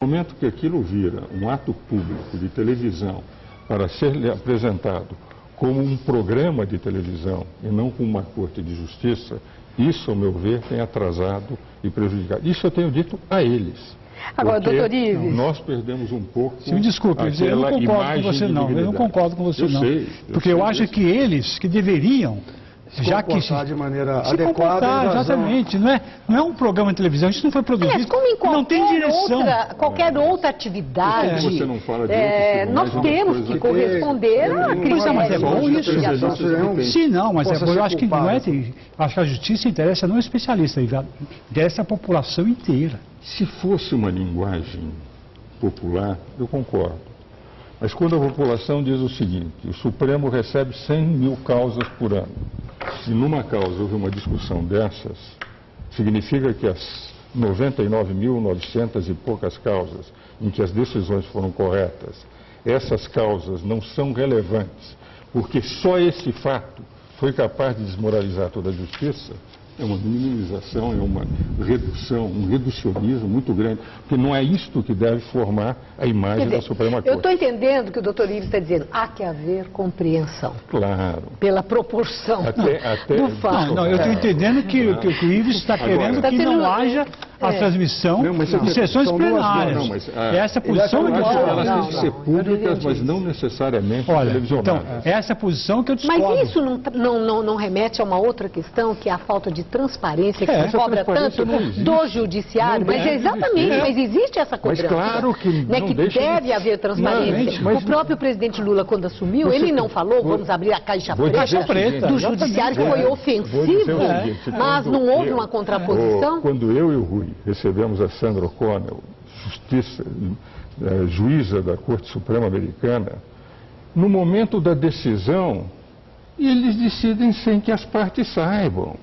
No momento que aquilo vira um ato público de televisão para ser apresentado como um programa de televisão e não como uma corte de justiça, isso, ao meu ver, tem atrasado e prejudicado. Isso eu tenho dito a eles. Agora, doutor Ives, nós perdemos um pouco. Se me desculpe, eu não concordo com você não. Eu não concordo com você não. Porque eu acho que eles que deveriam já que de maneira se adequada, comportar, exatamente, não é um programa de televisão, isso não foi produzido, como em não tem direção. Qualquer outra atividade, você não fala de nós temos que corresponder a critérios. Mas é bom isso. Sim, não, mas eu acho que não é. Acho que a justiça interessa não o especialista, interessa a população inteira. Se fosse uma linguagem popular, eu concordo. Mas quando a população diz o seguinte: o Supremo recebe 100 mil causas por ano, e numa causa houve uma discussão dessas, significa que as 99.900 e poucas causas em que as decisões foram corretas, essas causas não são relevantes, porque só esse fato foi capaz de desmoralizar toda a justiça. É uma minimização, é uma redução, um reducionismo muito grande, porque não é isto que deve formar a imagem da Suprema Corte. Eu estou entendendo que o doutor Ives está dizendo, há que haver compreensão. Claro. Pela proporção do fato. Não, eu estou entendendo que o Ives está querendo que não haja a transmissão de sessões plenárias. Essa posição elas têm que ser públicas, mas não necessariamente televisionadas. Então, essa é a posição que eu discordo. Mas isso não remete a uma outra questão, que é a falta de transparência que se cobra tanto do judiciário. Mas exatamente, mas existe essa cobrança. Mas claro que não que deve haver transparência. O próprio presidente Lula, quando assumiu, ele não falou, vamos abrir a caixa preta do judiciário, que foi ofensivo, mas não houve uma contraposição. Quando eu e o Rui recebemos a Sandra O'Connell, juíza da Corte Suprema Americana, no momento da decisão, eles decidem sem que as partes saibam.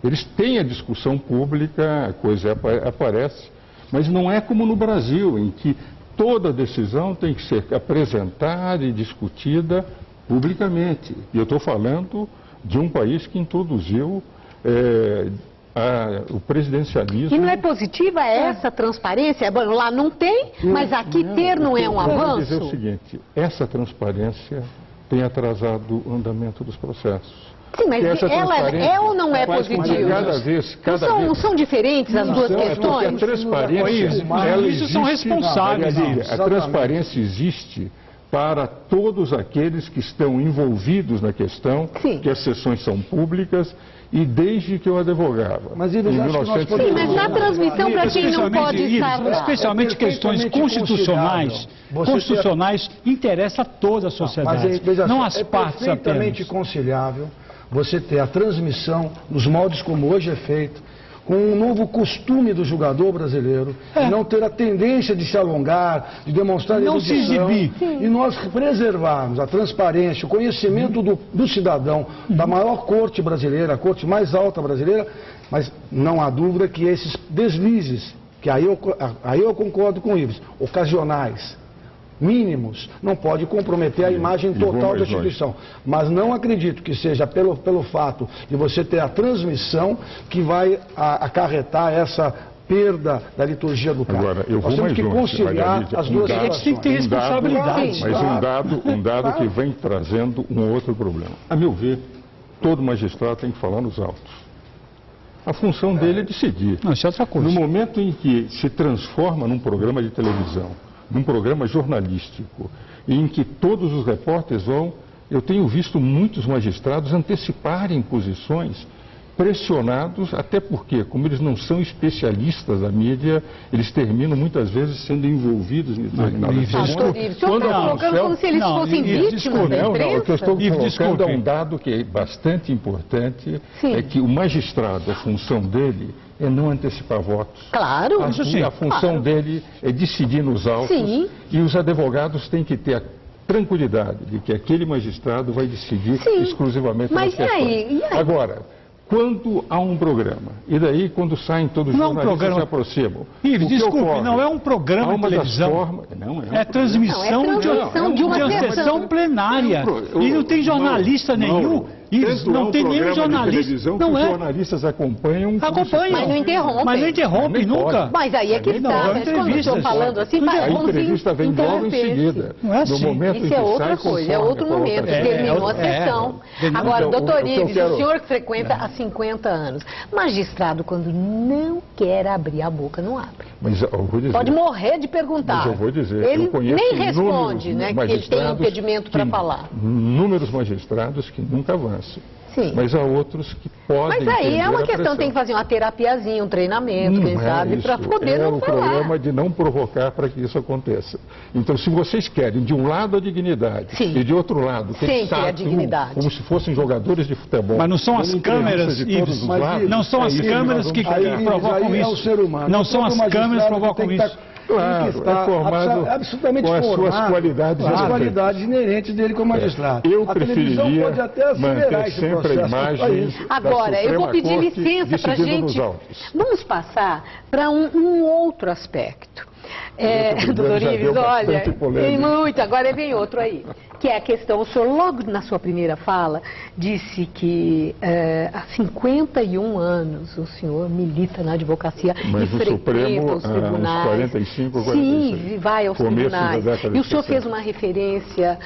Eles têm a discussão pública, a coisa aparece, mas não é como no Brasil, em que toda decisão tem que ser apresentada e discutida publicamente. E eu estou falando de um país que introduziu o presidencialismo. E não é positiva essa transparência? Bom, lá não tem, mas aqui ter não é um avanço? Eu vou dizer o seguinte: essa transparência tem atrasado o andamento dos processos. Sim, mas ela é ou não é positiva? Não são diferentes as duas questões? A transparência, são responsáveis. A transparência existe para todos aqueles que estão envolvidos na questão, que as sessões são públicas, e desde que eu advogava. Mas, sim, mas na transmissão, para quem não pode estar lá. Especialmente questões constitucionais, interessa a toda a sociedade, não as partes apenas. É perfeitamente conciliável você ter a transmissão nos moldes como hoje é feito, com um novo costume do jogador brasileiro, e não ter a tendência de se alongar, de demonstrar erudição, se exibir. E nós preservarmos a transparência, o conhecimento do cidadão, da maior corte brasileira, a corte mais alta brasileira, mas não há dúvida que esses deslizes, que aí eu concordo com o Ives, ocasionais, mínimos, não pode comprometer a imagem total da instituição. Mas não acredito que seja pelo fato de você ter a transmissão que vai acarretar essa perda da liturgia do cargo. Agora, eu vou Nós temos que conciliar as duas situações. A gente tem que ter responsabilidade. Mas um dado que vem trazendo um outro problema. A meu ver, todo magistrado tem que falar nos autos. A função dele é decidir. Não, isso é outra coisa. No momento em que se transforma num programa de televisão, num programa jornalístico, em que todos os repórteres vão, eu tenho visto muitos magistrados anteciparem posições, pressionados, até porque, como eles não são especialistas da mídia, eles terminam muitas vezes sendo envolvidos em determinadas questões. Como se eles fossem vítimas da imprensa? O que eu estou colocando é um dado que é bastante importante, é que o magistrado, a função dele é não antecipar votos. Claro. A função dele é decidir nos autos. E os advogados têm que ter a tranquilidade de que aquele magistrado vai decidir exclusivamente nas questões. Agora, quando há um programa, e daí quando saem todos os jornalistas se aproximam. Ives, desculpe, não é um programa de televisão. É transmissão de uma sessão plenária. E não tem jornalista nenhum Isso, não tem nenhum jornalista. Não os jornalistas acompanham. Mas não interrompem. Mas não interrompem nunca. Mas aí é que está. Mas quando eu estou falando assim, a entrevista vem logo em seguida. Não é assim. No momento isso em que é outra sai, coisa, é outro momento. Terminou a sessão. Agora, doutor Ives, o senhor que frequenta há 50 anos, magistrado, quando não quer abrir a boca, não abre. Mas eu vou dizer, pode morrer de perguntar. Mas eu vou dizer, ele nem responde, né, que ele tem impedimento para falar. Inúmeros magistrados que nunca avançam. Sim. Mas há outros que podem. Mas aí é uma questão, tem que fazer uma terapiazinha, um treinamento, quem sabe, para poder não falar. É o problema de não provocar para que isso aconteça. Então, se vocês querem, de um lado a dignidade, e de outro lado, sempre a dignidade, como se fossem jogadores de futebol. Mas não são as câmeras, Ives, não são as câmeras que provocam isso. Não são as câmeras que provocam isso. Claro, é formado absolutamente com as suas qualidades, as qualidades inerentes dele como magistrado. Eu preferiria pode até manter sempre a imagem. Agora, eu vou pedir licença para a gente. Vamos passar para um outro aspecto. Doutor Ives, olha, tem muito, agora vem outro aí, que é a questão, o senhor logo na sua primeira fala disse que há 51 anos o senhor milita na advocacia e frequenta os tribunais. 45 ou 46. Sim, vai aos tribunais. E o senhor fez uma referência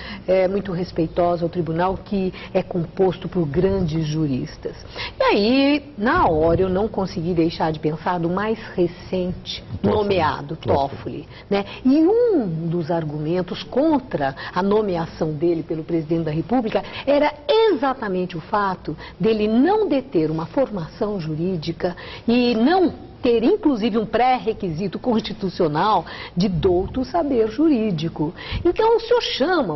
muito respeitosa ao tribunal que é composto por grandes juristas. E aí, na hora, eu não consegui deixar de pensar do mais recente nomeado, Toffoli. Né? E um dos argumentos contra a nomeação dele pelo presidente da República era exatamente o fato dele não deter uma formação jurídica e não ter, inclusive, um pré-requisito constitucional de douto saber jurídico. Então, o senhor chama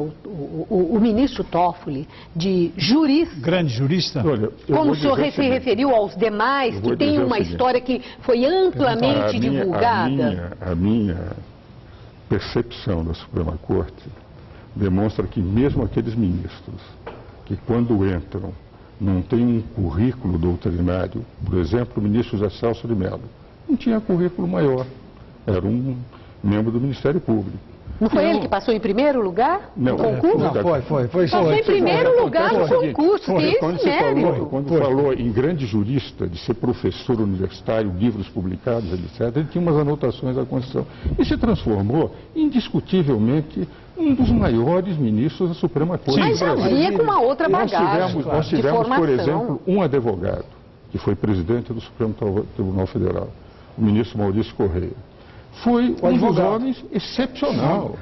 o ministro Toffoli de jurista. Grande jurista? Olha, como o senhor se referiu aos demais, que tem uma história que foi amplamente divulgada? A minha percepção da Suprema Corte demonstra que mesmo aqueles ministros que, quando entram, não tem um currículo doutrinário, por exemplo, o ministro José Celso de Mello, não tinha currículo maior, era um membro do Ministério Público. Não foi ele que passou em primeiro lugar no concurso? Não, foi. Passou em primeiro lugar no concurso, tem esse mérito. Quando falou em grande jurista, de ser professor universitário, livros publicados, etc., ele tinha umas anotações da Constituição. E se transformou, indiscutivelmente, um dos maiores ministros da Suprema Corte. Mas já vinha com uma outra bagagem. Nós tivemos, por exemplo, um advogado, que foi presidente do Supremo Tribunal Federal, o ministro Maurício Correia. Foi um dos homens excepcional.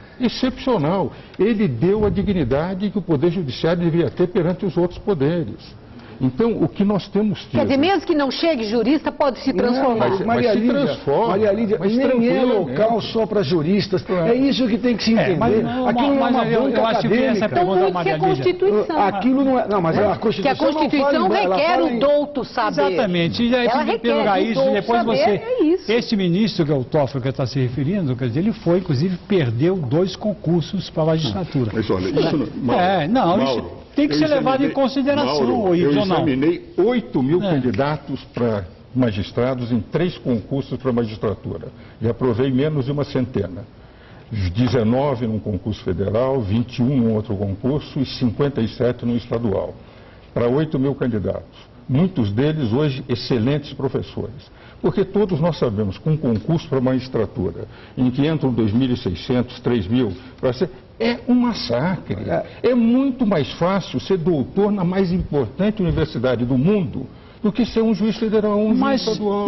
Ele deu a dignidade que o Poder Judiciário devia ter perante os outros poderes. Então, o que nós temos tido... Quer dizer, mesmo que não chegue jurista, pode se transformar. Mas se transforma. Maria Lídia, nem é local só para juristas. É isso que tem que se entender. Aquilo não é uma banca acadêmica. Então, tem que ser a Constituição. Aquilo não é... Não, mas a Constituição... Que a Constituição requer o douto saber. Exatamente. E aí, pelo Raíssa, depois você... Esse ministro, que é o Toffoli que está se referindo, quer dizer, ele foi, inclusive, perdeu 2 concursos para a magistratura. Mas olha, isso não... Mauro, tem que ser levado em consideração, Mauro, eu examinei 8 mil candidatos para magistrados em 3 concursos para magistratura e aprovei menos de uma centena. 19 num concurso federal, 21 num outro concurso e 57 no estadual. Para 8 mil candidatos. Muitos deles hoje excelentes professores. Porque todos nós sabemos que um concurso para magistratura, em que entram 2.600, 3.000, é um massacre. É muito mais fácil ser doutor na mais importante universidade do mundo do que ser um juiz federal ou um juiz estadual.